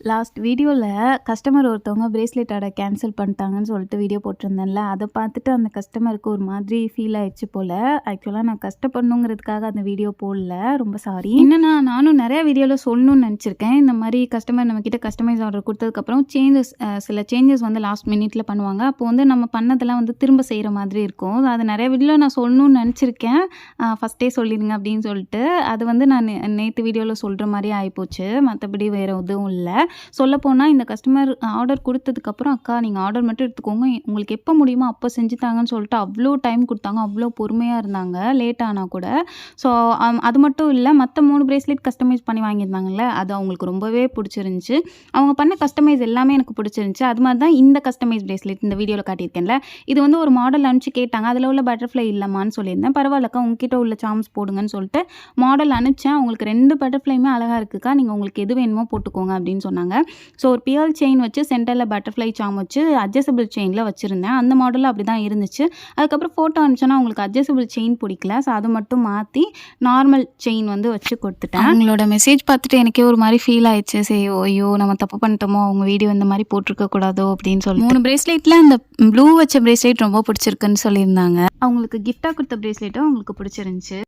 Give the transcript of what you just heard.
Last வீடியோவில் customer ஒருத்தவங்க bracelet order cancel பண்ணிட்டாங்கன்னு சொல்லிட்டு வீடியோ போட்டிருந்தேன்ல, அதை பார்த்துட்டு அந்த கஸ்டமருக்கு ஒரு மாதிரி ஃபீல் ஆயிடுச்சு போல். ஆக்சுவலாக நான் கஷ்டப்படணுங்கிறதுக்காக அந்த வீடியோ போடல, ரொம்ப சாரி. என்னன்னா நானும் நிறைய வீடியோவில் சொல்லணும்னு நினச்சிருக்கேன். இந்த மாதிரி கஸ்டமர் நம்மக்கிட்ட கஸ்டமைஸ் ஆர்டர் கொடுத்ததுக்கப்புறம் சில சேஞ்சஸ் வந்து லாஸ்ட் மினிட்ல பண்ணுவாங்க. அப்போ வந்து நம்ம பண்ணதெல்லாம் வந்து திரும்ப செய்கிற மாதிரி இருக்கும். அது நிறைய வீடியோவில் நான் சொல்லணும்னு நினச்சிருக்கேன், ஃபஸ்ட்டே சொல்லிடுங்க அப்படின்னு சொல்லிட்டு. அது வந்து நான் நேற்று வீடியோவில் சொல்கிற மாதிரி ஆகிப்போச்சு, மற்றபடி வேறு எதுவும் இல்லை. சொல்லப்போனால் இந்த கஸ்டமர் ஆர்டர் கொடுத்ததுக்கப்புறம், அக்கா நீங்கள் ஆர்டர் மட்டும் எடுத்துக்கோங்க, உங்களுக்கு எப்போ முடியுமோ அப்போ செஞ்சு தாங்கன்னு சொல்லிட்டு அவ்வளோ டைம் கொடுத்தாங்க. அவ்வளோ பொறுமையாக இருந்தாங்க, லேட் ஆனால் கூட. ஸோ அது மட்டும் இல்லை, மற்ற 3 பிரேஸ்லெட் கஸ்டமைஸ் பண்ணி வாங்கியிருந்தாங்கல்ல, அது அவங்களுக்கு ரொம்பவே பிடிச்சிருந்துச்சி. அவங்க பண்ண கஸ்டமைஸ் எல்லாமே எனக்கு பிடிச்சிருந்துச்சி. அது மாதிரி தான் இந்த கஸ்டமைஸ் பிரேஸ்லெட் இந்த வீடியோவில் காட்டியிருக்கேன்ல, இது வந்து ஒரு மாடல் அனுப்பிச்சு கேட்டாங்க. அதில் உள்ள பட்டர்ஃப்ளை இல்லைம்மான்னு சொல்லியிருந்தேன். பரவாயில்லக்கா உங்ககிட்ட உள்ள சார்ம்ஸ் போடுங்கன்னு சொல்லிட்டு மாடல் அனுப்பிச்சேன். அவங்களுக்கு 2 பட்டர்ஃப்ளையுமே அழகாக இருக்குக்கா, நீங்கள் உங்களுக்கு எது வேணுமோ போட்டுக்கோங்க அப்படின்னு சொன்னாங்க. ஸோ ஒரு பியல் செயின் வச்சு சென்டரில் பட்டர்ஃப்ளை சாம் வச்சு அட்ஜஸ்டபிள் செயினில் வச்சுருந்தேன். அந்த மாடலில் அப்படி தான் இருந்துச்சு. அதுக்கப்புறம் ஃபோட்டோ அனுப்பிச்சோன்னா அவங்களுக்கு அட்ஜஸ்டபிள் செயின் பிடிக்கல. ஸோ அதை மட்டும் மாற்றி நார்மல் செயின் வந்து வச்சு கொடுத்துட்டேன். அவங்களோட மெசேஜ் பார்த்துட்டு எனக்கே ஒரு மாதிரி ஃபீல் ஆயிடுச்சு. சரி ஐயோ நம்ம தப்பு பண்ணிட்டோமோ, அவங்க வீடியோ இந்த மாதிரி போட்டிருக்க கூடாதோ அப்படின்னு சொல்லி. 3 பிரேஸ்லெட்டில் அந்த ப்ளூ வச்ச பிரேஸ்லெட் ரொம்ப பிடிச்சிருக்குன்னு சொல்லியிருந்தாங்க. அவங்களுக்கு கிஃப்டாக கொடுத்த பிரேஸ்லெட்டும் அவங்களுக்கு பிடிச்சிருந்துச்சு.